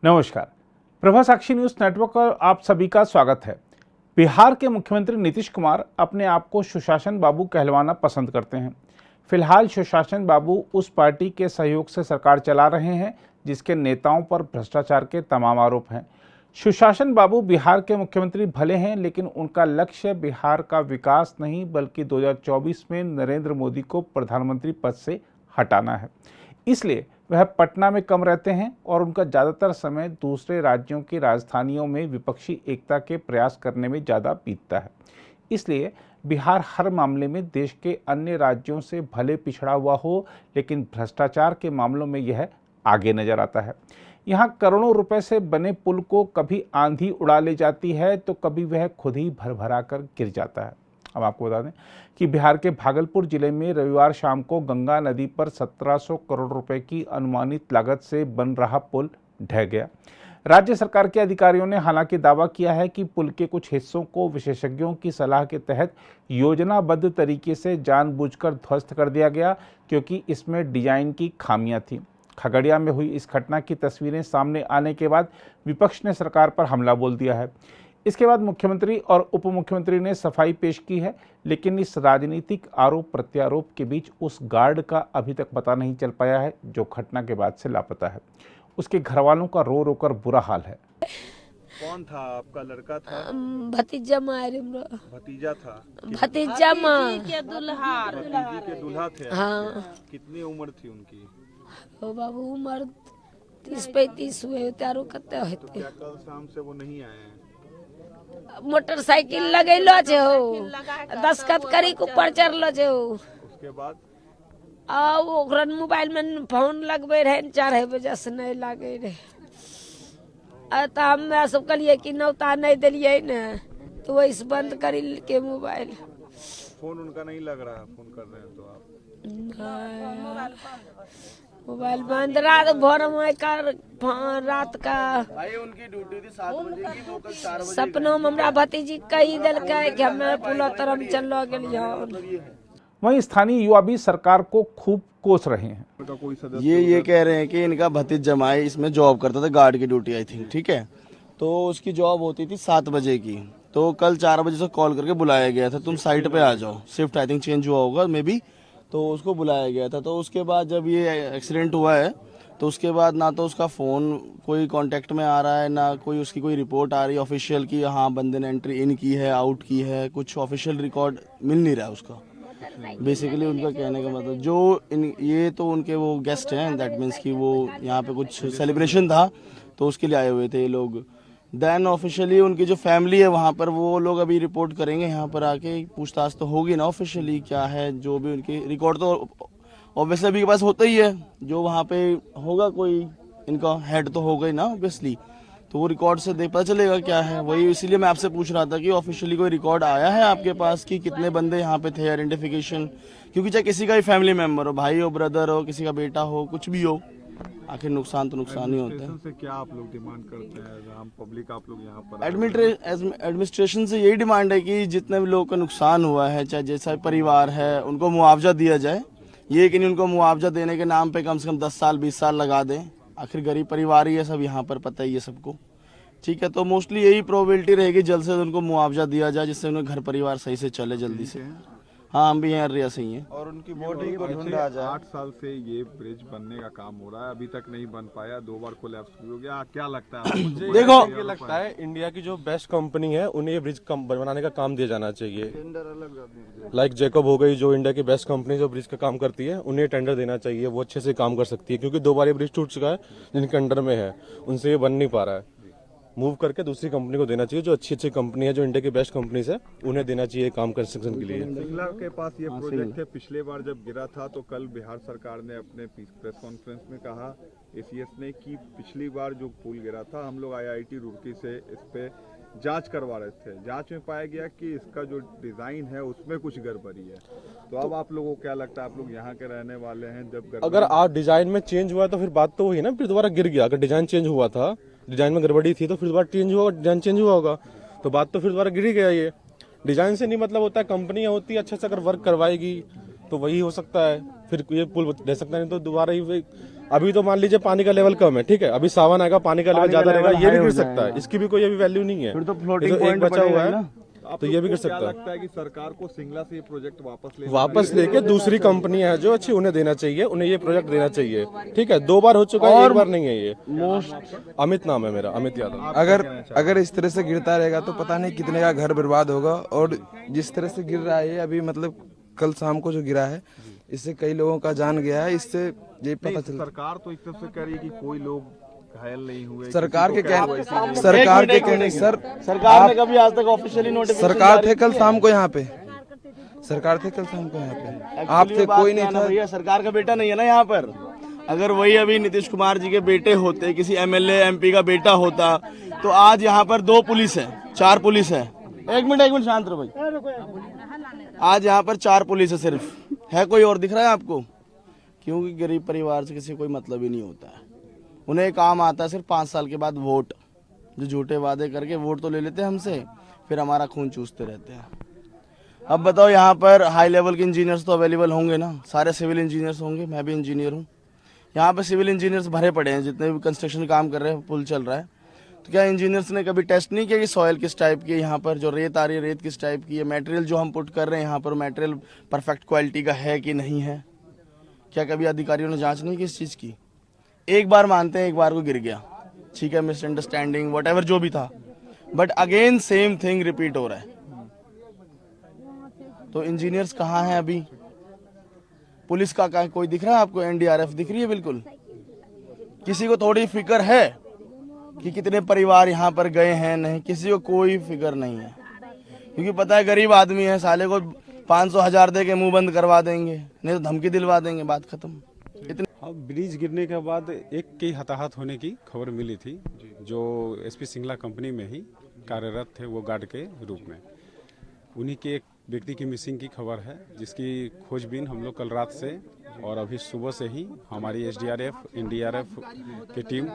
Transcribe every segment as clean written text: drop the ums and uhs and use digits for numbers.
नमस्कार। प्रभा साक्षी news network पर आप सभी का स्वागत है। बिहार के मुख्यमंत्री नीतीश कुमार अपने आप को सुशासन बाबू कहलवाना पसंद करते हैं। फिलहाल सुशासन बाबू उस पार्टी के सहयोग से सरकार चला रहे हैं जिसके नेताओं पर भ्रष्टाचार के तमाम आरोप हैं। सुशासन बाबू बिहार के मुख्यमंत्री भले हैं, लेकिन उनका लक्ष्य बिहार का विकास नहीं बल्कि 2024 में नरेंद्र मोदी को प्रधानमंत्री पद से हटाना है। इसलिए वह पटना में कम रहते हैं और उनका ज़्यादातर समय दूसरे राज्यों की राजधानियों में विपक्षी एकता के प्रयास करने में ज़्यादा बीतता है। इसलिए बिहार हर मामले में देश के अन्य राज्यों से भले पिछड़ा हुआ हो, लेकिन भ्रष्टाचार के मामलों में यह आगे नजर आता है। यहाँ करोड़ों रुपए से बने पुल को कभी आंधी उड़ा ले जाती है तो कभी वह खुद ही भरभरा कर गिर जाता है। अब आपको बता दें कि बिहार के भागलपुर जिले में रविवार शाम को गंगा नदी पर 1700 करोड़ रुपए की अनुमानित लागत से बन रहा पुल ढह गया। राज्य सरकार के अधिकारियों ने हालांकि दावा किया है कि पुल के कुछ हिस्सों को विशेषज्ञों की सलाह के तहत योजनाबद्ध तरीके से जानबूझकर ध्वस्त कर दिया गया, क्योंकि इसमें डिजाइन की खामियां थी। खगड़िया में हुई इस घटना की तस्वीरें सामने आने के बाद विपक्ष ने सरकार पर हमला बोल दिया है। इसके बाद मुख्यमंत्री और उप मुख्यमंत्री ने सफाई पेश की है, लेकिन इस राजनीतिक आरोप प्रत्यारोप के बीच उस गार्ड का अभी तक पता नहीं चल पाया है जो घटना के बाद से लापता है। उसके घर वालों का रो रो कर बुरा हाल है। कौन था आपका लड़का था? भतीजा भतीजा था? भतीजा भतीजी के दूल्हा थे? हाँ। कितनी उम्र थी उनकी? ओ बाबू उम्र 30-35 हुए, त्यारो कते होते। क्या कल शाम से वो नहीं आए हैं? मोटरसाइकिल लगेलो छे हो, दस्खत करी के ऊपर चढ़लो छे हो। उसके बाद आ ओकरा मोबाइल में फोन लगबे रहे 4 बजे से नहीं लागे रहे। तो हम सब कहलिए कि नौता नहीं दिलिए ने, तो वैसे बंद करी के मोबाइल। फोन उनका नहीं लग रहा, फोन कर रहे हैं तो आप? मोबाइल बंद रात भर में कर रात का भाई उनकी ड्यूटी थी 7 बजे की, वो कल 4 बजे सपनों में हमरा भतीजी कही दिलके कि हमें पुल तरफ चलो गेलिए। वहीं स्थानीय युवा भी सरकार को खूब कोस रहे हैं। उनका कोई सदस्य ये कह रहे हैं कि इनका भतीज जमाई इसमें जॉब करता था, गार्ड की ड्यूटी आई थिंक, ठीक है। तो उसकी जॉब होती थी 7 बजे की, तो कल 4 बजे से कॉल करके बुलाया गया था, तुम साइट पे आ जाओ, शिफ्ट आई थिंक चेंज हुआ होगा मे बी, तो उसको बुलाया गया था। तो उसके बाद जब ये एक्सीडेंट हुआ है तो उसके बाद ना तो उसका फ़ोन कोई कांटेक्ट में आ रहा है, ना कोई उसकी कोई रिपोर्ट आ रही है ऑफिशियल की हाँ बंदे ने एंट्री इन की है आउट की है, कुछ ऑफिशियल रिकॉर्ड मिल नहीं रहा है उसका। बेसिकली उनका कहने का मतलब जो ये तो उनके वो गेस्ट हैं, दैट मीन्स कि वो यहाँ पे कुछ सेलिब्रेशन था तो उसके लिए आए हुए थे ये लोग। देन ऑफिशियली उनकी जो फैमिली है वहाँ पर वो लोग अभी रिपोर्ट करेंगे, यहाँ पर आके पूछताछ तो होगी ना ऑफिशियली क्या है, जो भी उनकी रिकॉर्ड तो ऑब्वियसली अभी के पास होता ही है, जो वहाँ पे होगा कोई इनका हेड तो होगा ही ना ऑब्वियसली, तो वो रिकॉर्ड से देख पता चलेगा क्या है। वही इसीलिए मैं आपसे पूछ रहा था कि ऑफिशियली कोई रिकॉर्ड आया है आपके पास कि कितने बंदे यहाँ पे थे, आइडेंटिफिकेशन, क्योंकि चाहे किसी का भी फैमिली मेंबर हो, भाई हो, ब्रदर हो, किसी का बेटा हो, कुछ भी हो, आखिर नुकसान तो नुकसान ही होता है। से क्या आप लोग डिमांड करते हैं? आम पब्लिक आप लोग यहाँ पर एडमिनिस्ट्रेशन से यही डिमांड है कि जितने भी लोगों का नुकसान हुआ है, चाहे जैसा परिवार है, उनको मुआवजा दिया जाए। ये कि नहीं उनको मुआवजा देने के नाम पे कम से कम 10 साल 20 साल लगा दें, आखिर गरीब परिवार ही है सब यहाँ पर, पता ही है सबको, ठीक है। तो मोस्टली यही प्रोबेबिलिटी रहेगी जल्द से जल्द उनको मुआवजा दिया जाए जिससे उनका घर परिवार सही से चले जल्दी से। हाँ हम भी यहाँ रिया से ही हैं। और उनकी बॉडी को ढूंढा जाए। 8 साल से ये ब्रिज बनने का काम हो रहा है, अभी तक नहीं बन पाया, 2 बार कोलैप्स भी हो गया। क्या लगता है आपको? देखो ये लगता है इंडिया की जो बेस्ट कंपनी है उन्हें ये ब्रिज बनाने का काम दिया जाना चाहिए। लाइक जैकब हो गई, जो इंडिया की बेस्ट कंपनी जो ब्रिज का काम करती है, उन्हें टेंडर देना चाहिए, वो अच्छे से काम कर सकती है, क्योंकि 2 बार ये ब्रिज टूट चुका है जिनके अंडर में है, उनसे ये बन नहीं पा रहा है। मूव करके दूसरी कंपनी को देना चाहिए, जो अच्छी अच्छी कंपनी है, जो इंडिया की बेस्ट कंपनीज है, उन्हें देना चाहिए काम कंस्ट्रक्शन के लिए। सिंगला के पास ये प्रोजेक्ट है, पिछले बार जब गिरा था तो कल बिहार सरकार ने अपने प्रेस कॉन्फ्रेंस में कहा एसीएस ने कि पिछली बार जो पुल गिरा था हम लोग आईआईटी रुड़की से इस पे जांच करवा रहे थे, जांच में पाया गया कि इसका जो डिजाइन है उसमें कुछ गड़बड़ी है। तो अब आप लोगों को क्या लगता है, आप लोग यहाँ के रहने वाले हैं, जब अगर आप डिजाइन में चेंज हुआ तो फिर बात तो वही ना, फिर दोबारा गिर गया। अगर डिजाइन चेंज हुआ था, डिजाइन में गड़बड़ी थी तो फिर दोबारा चेंज हुआ, डिजाइन चेंज हुआ होगा तो बात तो फिर दोबारा गिर ही गया। ये डिजाइन से नहीं मतलब होता है, कंपनियां होती है अच्छे से अगर वर्क करवाएगी तो वही हो सकता है। फिर ये पुल रह सकता नहीं तो दोबारा ही अभी तो मान लीजिए पानी का लेवल कम है, ठीक है, अभी सावन आएगा पानी का लेवल ज्यादा रहेगा, ये भी गिर सकता है, इसकी भी कोई अभी वैल्यू नहीं है, फिर तो ये फ्लोटिंग एक पॉइंट बचा हुआ है ना। तो ये भी गिर क्या सकता है। लगता है कि सरकार को सिंगला से ये प्रोजेक्ट वापस लेके दूसरी कंपनी है जो अच्छी उन्हें देना चाहिए, उन्हें ये प्रोजेक्ट देना चाहिए, ठीक है। 2 बार हो चुका है, 1 बार नहीं है ये। अमित नाम है मेरा, अमित यादव। अगर इस तरह से गिरता रहेगा तो पता नहीं कितने का घर बर्बाद होगा। और जिस तरह से गिर रहा है ये अभी, मतलब कल शाम को जो गिरा है, इससे कई लोगों का जान गया है। इससे ये पता चल, सरकार तो एक तरफ से कह रही है कि कोई लोग घायल नहीं हुए, सरकार के कहने सर, सरकार ने कभी आज तक ऑफिशियली नोटिस, सरकार थे कल शाम को यहाँ पे, सरकार थे कल शाम को यहाँ पे, आप थे, कोई नहीं था। भैया सरकार का बेटा नहीं है ना यहाँ पर। अगर वही अभी नीतीश कुमार जी के बेटे होते, किसी एमएलए एमपी का बेटा होता, तो आज यहाँ पर 2 पुलिस है, 4 पुलिस है। एक मिनट शांत रहो भाई। आज यहाँ पर 4 पुलिस है सिर्फ, है कोई और दिख रहा है आपको? क्योंकि गरीब परिवार से किसी कोई मतलब ही नहीं होता है। उन्हें काम आता है सिर्फ 5 साल के बाद वोट, जो झूठे वादे करके वोट तो ले लेते हैं हमसे, फिर हमारा खून चूसते रहते हैं। अब बताओ, यहाँ पर हाई लेवल के इंजीनियर्स तो अवेलेबल होंगे ना, सारे सिविल इंजीनियर्स होंगे, मैं भी इंजीनियर हूँ। यहाँ पर सिविल इंजीनियर्स भरे पड़े हैं, जितने भी कंस्ट्रक्शन काम कर रहे हैं, पुल चल रहा है। तो क्या इंजीनियर्स ने कभी टेस्ट नहीं किया कि सॉइल किस टाइप की है, यहाँ पर जो रेत आ रही है रेत किस टाइप की है, मटेरियल जो हम पुट कर रहे हैं यहाँ पर मटेरियल परफेक्ट क्वालिटी का है कि नहीं है? क्या कभी अधिकारियों ने जांच नहीं की इस चीज़ की? एक बार मानते हैं एक बार को गिर गया, ठीक है, मिसअंडरस्टैंडिंग व्हाटएवर जो भी था, but again same thing repeat हो रहा है। तो इंजीनियर्स कहाँ हैं अभी? पुलिस का कहाँ, कोई दिख रहा है आपको? एनडीआरएफ दिख रही है? बिल्कुल किसी को थोड़ी फिक्र है कि कितने परिवार यहाँ पर गए हैं? नहीं, किसी को कोई फिक्र नहीं है, क्योंकि पता है गरीब आदमी है, साले को 500,000 दे के मुंह बंद करवा देंगे, नहीं तो धमकी दिलवा देंगे, बात खत्म। हाँ, ब्रिज गिरने के बाद एक की हताहत होने की खबर मिली थी, जो एसपी सिंगला कंपनी में ही कार्यरत थे, वो गार्ड के रूप में। उन्हीं के एक व्यक्ति की मिसिंग की खबर है, जिसकी खोजबीन हम लोग कल रात से और अभी सुबह से ही हमारी एसडीआरएफ, एनडीआरएफ की टीम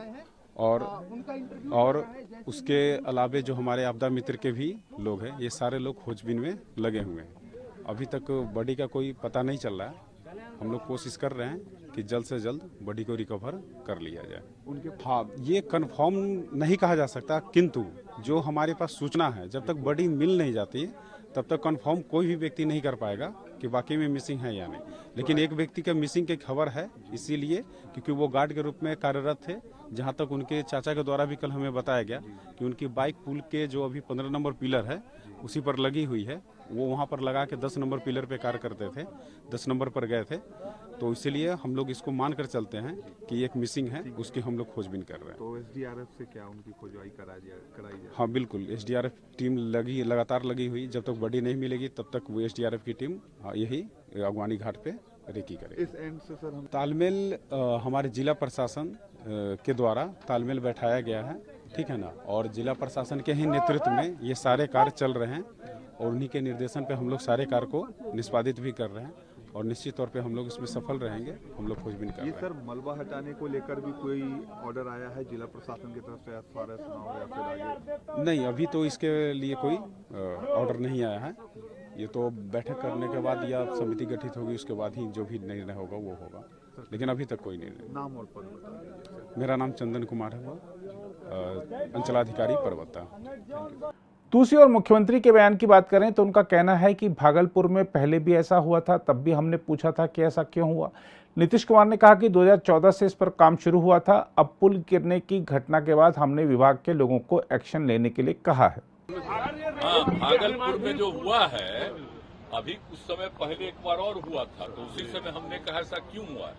और उसके अलावे जो हमारे आपदा मित्र के भी लोग हैं, ये सारे लोग खोजबीन में लगे हुए हैं। अभी तक बॉडी का कोई पता नहीं चल रहा है। हम लोग कोशिश कर रहे हैं कि जल्द से जल्द बॉडी को रिकवर कर लिया जाए। हाँ, ये कंफर्म नहीं कहा जा सकता, किंतु जो हमारे पास सूचना है, जब तक बॉडी मिल नहीं जाती तब तक कंफर्म कोई भी व्यक्ति नहीं कर पाएगा कि वाकई में मिसिंग है या नहीं। लेकिन एक व्यक्ति का मिसिंग की खबर है, इसीलिए क्योंकि वो गार्ड के रूप में कार्यरत थे। जहाँ तक उनके चाचा के द्वारा भी कल हमें बताया गया कि उनकी बाइक पुल के जो अभी 15 नंबर पिलर है उसी पर लगी हुई है, वो वहाँ पर लगा के 10 नंबर पिलर पे कार्य करते थे, 10 नंबर पर गए थे। तो इसीलिए हम लोग इसको मान कर चलते हैं कि एक मिसिंग है, उसकी हम लोग खोजबीन कर रहे हैं। तो एसडीआरएफ से क्या उनकी खोजवाई कराई जाए? हाँ बिल्कुल, एसडीआरएफ टीम लगातार लगी हुई, जब तक बॉडी नहीं मिलेगी तब तक वो एसडीआरएफ की टीम यही अगवानी घाट पे रेकी करेगी। इस एंड से सर हम तालमेल हमारे जिला प्रशासन के द्वारा तालमेल बैठाया गया है, ठीक है ना, और जिला प्रशासन के ही नेतृत्व में ये सारे कार्य चल रहे हैं और उन्हीं के निर्देशन पे हम लोग सारे कार्य को निष्पादित भी कर रहे हैं और निश्चित तौर पे हम लोग इसमें सफल रहेंगे। हम लोग खोजबीन कर रहे हैं। सर मलबा हटाने को लेकर भी कोई ऑर्डर आया है जिला प्रशासन की तरफ से, फॉरेस्ट चुनाव या फिर आगे? नहीं, अभी तो इसके लिए कोई ऑर्डर नहीं आया है। ये तो बैठक करने के बाद या समिति गठित होगी, उसके बाद ही जो भी निर्णय होगा वो होगा, लेकिन अभी तक कोई निर्णय। नाम और पद बता दीजिए। मेरा नाम चंदन कुमार है, अंचलाधिकारी परबत्ता। दूसरी ओर मुख्यमंत्री के बयान की बात करें तो उनका कहना है कि भागलपुर में पहले भी ऐसा हुआ था, तब भी हमने पूछा था कि ऐसा क्यों हुआ। नीतीश कुमार ने कहा कि 2014 से इस पर काम शुरू हुआ था, अब पुल गिरने की घटना के बाद हमने विभाग के लोगों को एक्शन लेने के लिए कहा है। हाँ, भागलपुर में जो हुआ है, अभी कुछ समय पहले एक बार और हुआ था, तो उसी समय हमने कहा ऐसा क्यों हुआ है,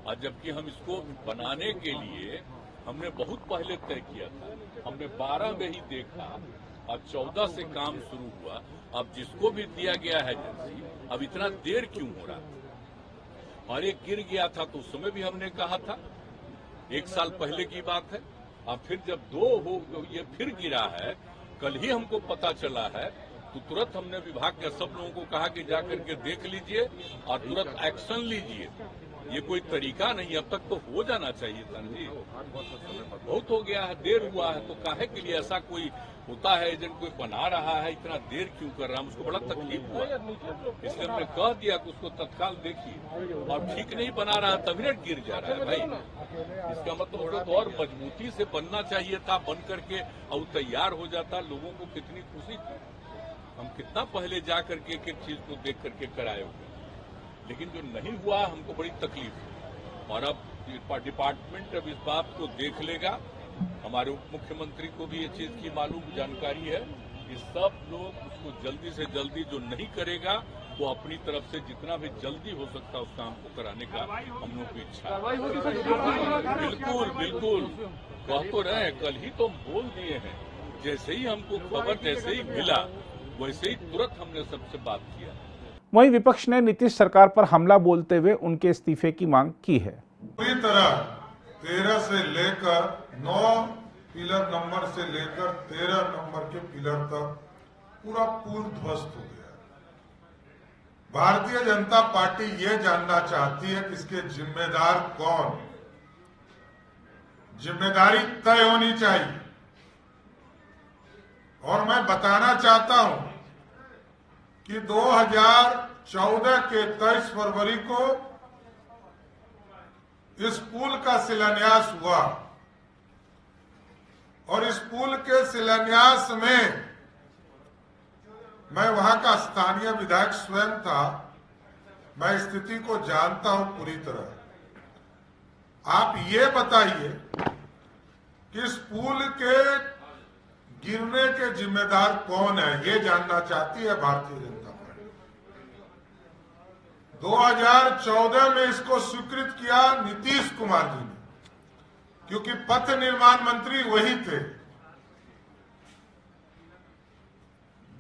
और जबकि हम इसको बनाने के लिए हमने बहुत पहले तय किया था। हमने 12 में ही देखा, अब 14 से काम शुरू हुआ। अब जिसको भी दिया गया है एजेंसी, अब इतना देर क्यों हो रहा है? और एक गिर गया था तो उस समय भी हमने कहा था, 1 साल पहले की बात है। अब फिर जब 2 हो ये फिर गिरा है, कल ही हमको पता चला है, तो तुरंत हमने विभाग के सब लोगों को कहा कि जाकर के देख लीजिए और तुरंत एक्शन लीजिए। ये कोई तरीका नहीं, अब तक तो हो जाना चाहिए था जी। बहुत हो गया है, देर हुआ है, तो काहे के लिए ऐसा कोई होता है, एजेंट कोई बना रहा है, इतना देर क्यों कर रहा है, उसको बड़ा तकलीफ हुआ, इसलिए हमने कह दिया कि उसको तत्काल देखिए, और ठीक नहीं बना रहा तभी ना गिर जा रहा है भाई। इसका मतलब उसको तो और मजबूती से बनना चाहिए था, बन करके और तैयार हो जाता, लोगों को कितनी खुशी थी, हम कितना पहले जा करके एक एक चीज को देख करके कराए हुए, लेकिन जो नहीं हुआ हमको बड़ी तकलीफ है। और अब डिपार्टमेंट अब इस बात को देख लेगा, हमारे उप मुख्यमंत्री को भी ये चीज की मालूम जानकारी है कि सब लोग उसको जल्दी से जल्दी, जो नहीं करेगा वो अपनी तरफ से जितना भी जल्दी हो सकता है उस काम को कराने का हम लोग की इच्छा है। बिल्कुल बिल्कुल, कह तो रहे हैं, कल ही तो हम बोल दिए हैं, जैसे ही हमको खबर जैसे ही मिला वैसे ही तुरंत हमने सबसे बात किया। वहीं विपक्ष ने नीतीश सरकार पर हमला बोलते हुए उनके इस्तीफे की मांग की है। पूरी तरह 13 से लेकर 9 पिलर नंबर से लेकर 13 नंबर के पिलर तक पूरा पुल ध्वस्त हो गया। भारतीय जनता पार्टी ये जानना चाहती है कि इसके जिम्मेदार कौन, जिम्मेदारी तय होनी चाहिए। और मैं बताना चाहता हूं कि 2014 के 23 फरवरी को इस पुल का शिलान्यास हुआ और इस पुल के शिलान्यास में मैं वहां का स्थानीय विधायक स्वयं था, मैं स्थिति को जानता हूं पूरी तरह। आप ये बताइए कि इस पुल के गिरने के जिम्मेदार कौन है, ये जानना चाहती है भारतीय जनता पार्टी। 2014 में इसको स्वीकृत किया नीतीश कुमार जी ने, क्योंकि पथ निर्माण मंत्री वही थे।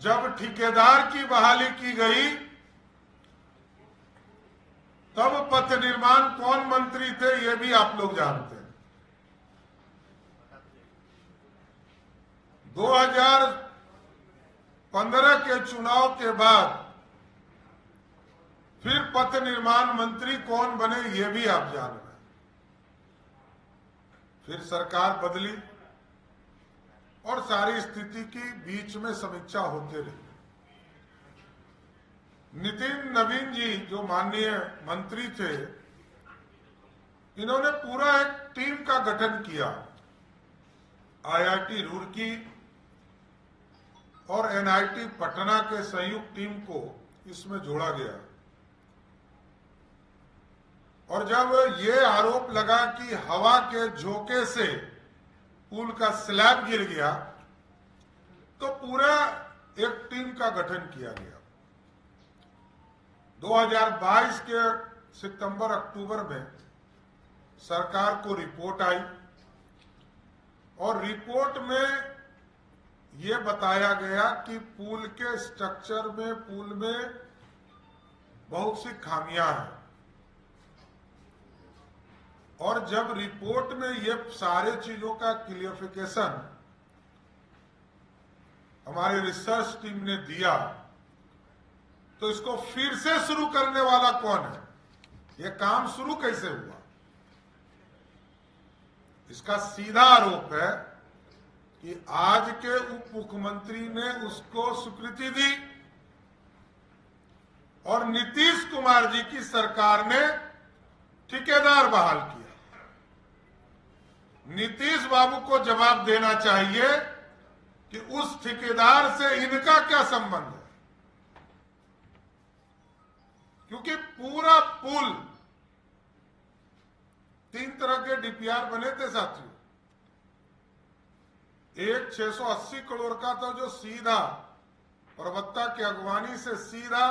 जब ठेकेदार की बहाली की गई तब पथ निर्माण कौन मंत्री थे ये भी आप लोग जानते हैं। 2015 के चुनाव के बाद फिर पथ निर्माण मंत्री कौन बने ये भी आप जान रहे हैं। फिर सरकार बदली और सारी स्थिति की बीच में समीक्षा होते रही। नितिन नवीन जी जो माननीय मंत्री थे, इन्होंने पूरा एक टीम का गठन किया। आईआईटी रुड़की और एनआईटी पटना के संयुक्त टीम को इसमें जोड़ा गया। और जब ये आरोप लगा कि हवा के झोंके से पुल का स्लैब गिर गया तो पूरा एक टीम का गठन किया गया। 2022 के सितंबर अक्टूबर में सरकार को रिपोर्ट आई और रिपोर्ट में ये बताया गया कि पुल के स्ट्रक्चर में, पुल में बहुत सी खामियां हैं। और जब रिपोर्ट में ये सारे चीजों का क्लियरिफिकेशन हमारी रिसर्च टीम ने दिया तो इसको फिर से शुरू करने वाला कौन है, ये काम शुरू कैसे हुआ। इसका सीधा आरोप है कि आज के उप मुख्यमंत्री ने उसको स्वीकृति दी और नीतीश कुमार जी की सरकार ने ठेकेदार बहाल किया। नीतीश बाबू को जवाब देना चाहिए कि उस ठेकेदार से इनका क्या संबंध है, क्योंकि पूरा पुल 3 तरह के डीपीआर बने थे साथियों। एक 680 करोड़ का था जो सीधा परबत्ता की अगवानी से सीधा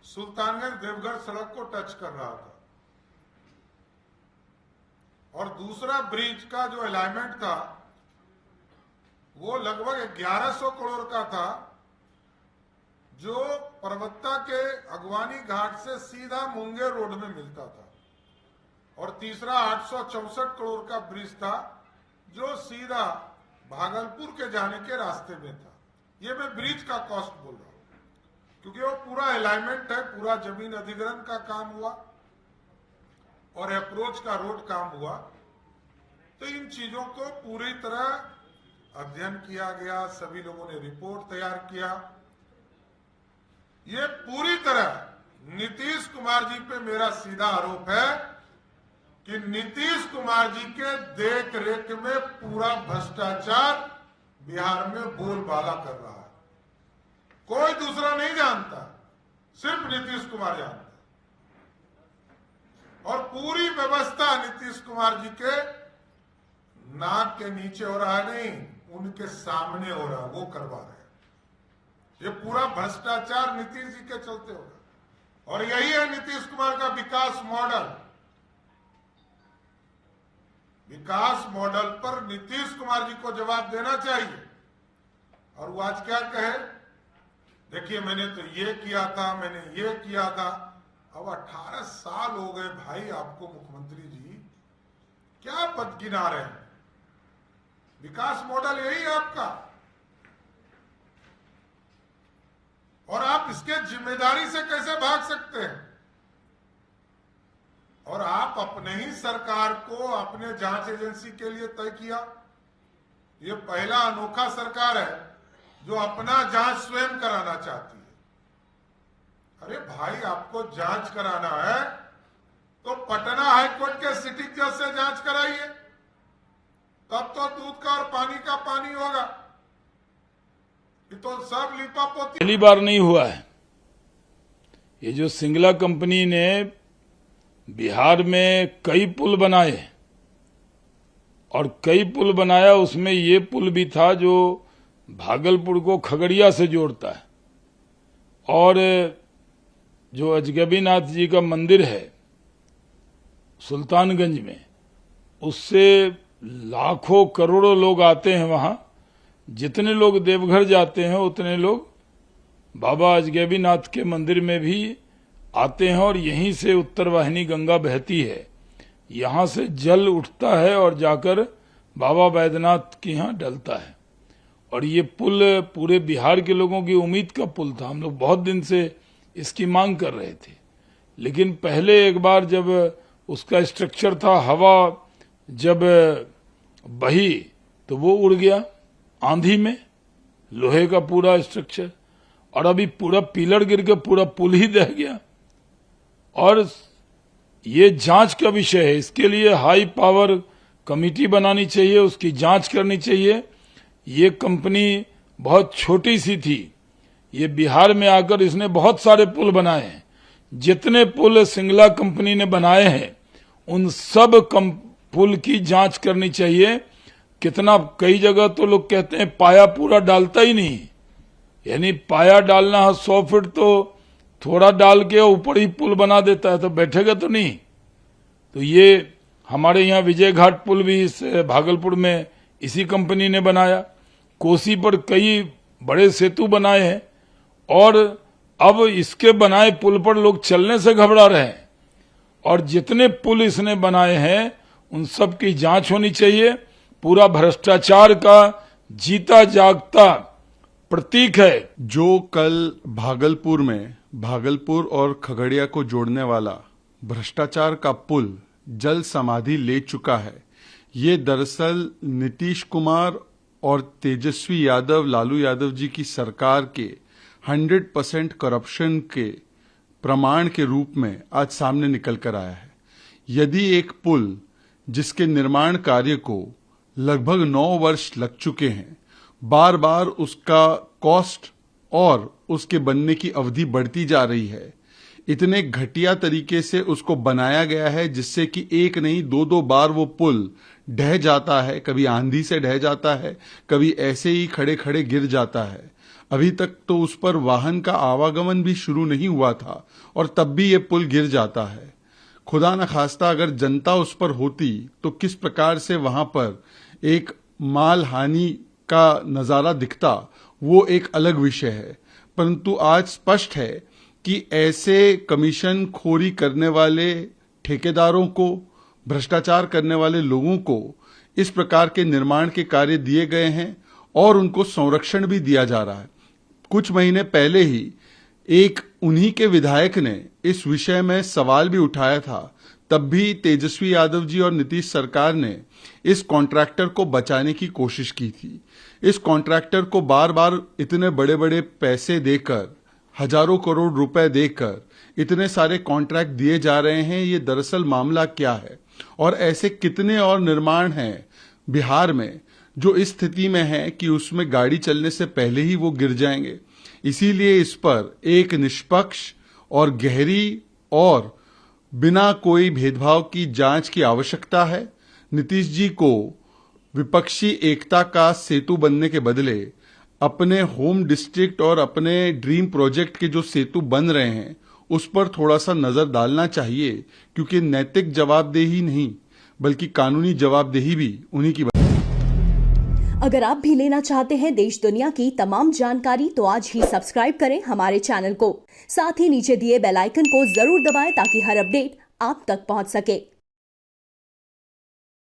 सुल्तानगंज देवघर सड़क को टच कर रहा था। और दूसरा ब्रिज का जो अलाइनमेंट था वो लगभग 1100 करोड़ का था जो परबत्ता के अगवानी घाट से सीधा मुंगेर रोड में मिलता था। और तीसरा 864 करोड़ का ब्रिज था जो सीधा भागलपुर के जाने के रास्ते में था। ये मैं ब्रिज का कॉस्ट बोल रहा हूं क्योंकि वो पूरा अलाइनमेंट है, पूरा जमीन अधिग्रहण का काम हुआ और अप्रोच का रोड काम हुआ। तो इन चीजों को पूरी तरह अध्ययन किया गया, सभी लोगों ने रिपोर्ट तैयार किया। ये पूरी तरह नीतीश कुमार जी पे मेरा सीधा आरोप है कि नीतीश कुमार जी के देख रेख में पूरा भ्रष्टाचार बिहार में बोलबाला कर रहा है। कोई दूसरा नहीं जानता, सिर्फ नीतीश कुमार जानता है। और पूरी व्यवस्था नीतीश कुमार जी के नाक के नीचे हो रहा है, नहीं उनके सामने हो रहा है, वो करवा रहे हैं। ये पूरा भ्रष्टाचार नीतीश जी के चलते हो रहा है। और यही है नीतीश कुमार का विकास मॉडल। विकास मॉडल पर नीतीश कुमार जी को जवाब देना चाहिए। और वो आज क्या कहे, देखिए मैंने तो ये किया था, मैंने ये किया था। अब 18 साल हो गए भाई आपको मुख्यमंत्री जी, क्या पद गिना रहे हैं? विकास मॉडल यही है आपका। और आप इसके जिम्मेदारी से कैसे भाग सकते हैं? और आप अपने ही सरकार को अपने जांच एजेंसी के लिए तय किया। ये पहला अनोखा सरकार है जो अपना जांच स्वयं कराना चाहती है। अरे भाई आपको जांच कराना है तो पटना हाईकोर्ट के सिटी जज से जांच कराइए, तब तो दूध का और पानी का पानी होगा। ये तो सब लिपापोती। पहली बार नहीं हुआ है। ये जो सिंगला कंपनी ने बिहार में कई पुल बनाए और कई पुल बनाया, उसमें ये पुल भी था जो भागलपुर को खगड़िया से जोड़ता है। और जो अजगैबीनाथ जी का मंदिर है सुल्तानगंज में, उससे लाखों करोड़ों लोग आते हैं वहां। जितने लोग देवघर जाते हैं उतने लोग बाबा अजगैबीनाथ के मंदिर में भी आते हैं। और यहीं से उत्तर वाहिनी गंगा बहती है, यहां से जल उठता है और जाकर बाबा बैद्यनाथ के यहां डलता है। और ये पुल पूरे बिहार के लोगों की उम्मीद का पुल था। हम लोग बहुत दिन से इसकी मांग कर रहे थे, लेकिन पहले एक बार जब उसका स्ट्रक्चर था, हवा जब बही तो वो उड़ गया आंधी में, लोहे का पूरा स्ट्रक्चर। और अभी पूरा पिलर गिर के पूरा पुल ही दह गया। और ये जांच का विषय है, इसके लिए हाई पावर कमेटी बनानी चाहिए, उसकी जांच करनी चाहिए। ये कंपनी बहुत छोटी सी थी, ये बिहार में आकर इसने बहुत सारे पुल बनाए हैं। जितने पुल सिंगला कंपनी ने बनाए हैं उन सब पुल की जांच करनी चाहिए। कितना, कई जगह तो लोग कहते हैं पाया पूरा डालता ही नहीं, यानी पाया डालना है 100 फीट तो थोड़ा डाल के ऊपर ही पुल बना देता है, तो बैठेगा तो नहीं। तो ये हमारे यहाँ विजय घाट पुल भी इस भागलपुर में इसी कंपनी ने बनाया। कोसी पर कई बड़े सेतु बनाए हैं और अब इसके बनाए पुल पर लोग चलने से घबरा रहे हैं। और जितने पुल इसने बनाए हैं उन सब की जांच होनी चाहिए। पूरा भ्रष्टाचार का जीता जागता प्रतीक है। जो कल भागलपुर में भागलपुर और खगड़िया को जोड़ने वाला भ्रष्टाचार का पुल जल समाधि ले चुका है, ये दरअसल नीतीश कुमार और तेजस्वी यादव, लालू यादव जी की सरकार के 100% करप्शन के प्रमाण के रूप में आज सामने निकल कर आया है। यदि एक पुल जिसके निर्माण कार्य को लगभग 9 वर्ष लग चुके हैं, बार बार उसका कॉस्ट और उसके बनने की अवधि बढ़ती जा रही है, इतने घटिया तरीके से उसको बनाया गया है जिससे कि एक नहीं 2-2 बार वो पुल ढह जाता है। कभी आंधी से ढह जाता है, कभी ऐसे ही खड़े खड़े गिर जाता है। अभी तक तो उस पर वाहन का आवागमन भी शुरू नहीं हुआ था और तब भी ये पुल गिर जाता है। खुदा न खास्ता अगर जनता उस पर होती तो किस प्रकार से वहां पर एक माल हानि का नजारा दिखता, वो एक अलग विषय है। परंतु आज स्पष्ट है कि ऐसे कमीशन खोरी करने वाले ठेकेदारों को, भ्रष्टाचार करने वाले लोगों को इस प्रकार के निर्माण के कार्य दिए गए हैं और उनको संरक्षण भी दिया जा रहा है। कुछ महीने पहले ही एक उन्हीं के विधायक ने इस विषय में सवाल भी उठाया था, तब भी तेजस्वी यादव जी और नीतीश सरकार ने इस कॉन्ट्रैक्टर को बचाने की कोशिश की थी। इस कॉन्ट्रैक्टर को बार बार इतने बड़े बड़े पैसे देकर, हजारों करोड़ रुपए देकर इतने सारे कॉन्ट्रैक्ट दिए जा रहे हैं। ये दरअसल मामला क्या है और ऐसे कितने और निर्माण हैं बिहार में जो इस स्थिति में है कि उसमें गाड़ी चलने से पहले ही वो गिर जाएंगे। इसीलिए इस पर एक निष्पक्ष और गहरी और बिना कोई भेदभाव की जांच की आवश्यकता है। नीतीश जी को विपक्षी एकता का सेतु बनने के बदले अपने होम डिस्ट्रिक्ट और अपने ड्रीम प्रोजेक्ट के जो सेतु बन रहे हैं उस पर थोड़ा सा नजर डालना चाहिए, क्योंकि नैतिक जवाबदेही नहीं बल्कि कानूनी जवाबदेही भी उन्हीं की। अगर आप भी लेना चाहते हैं देश दुनिया की तमाम जानकारी तो आज ही सब्सक्राइब करें हमारे चैनल को। साथ ही नीचे दिए बेल आइकन को जरूर दबाएं ताकि हर अपडेट आप तक पहुंच सके।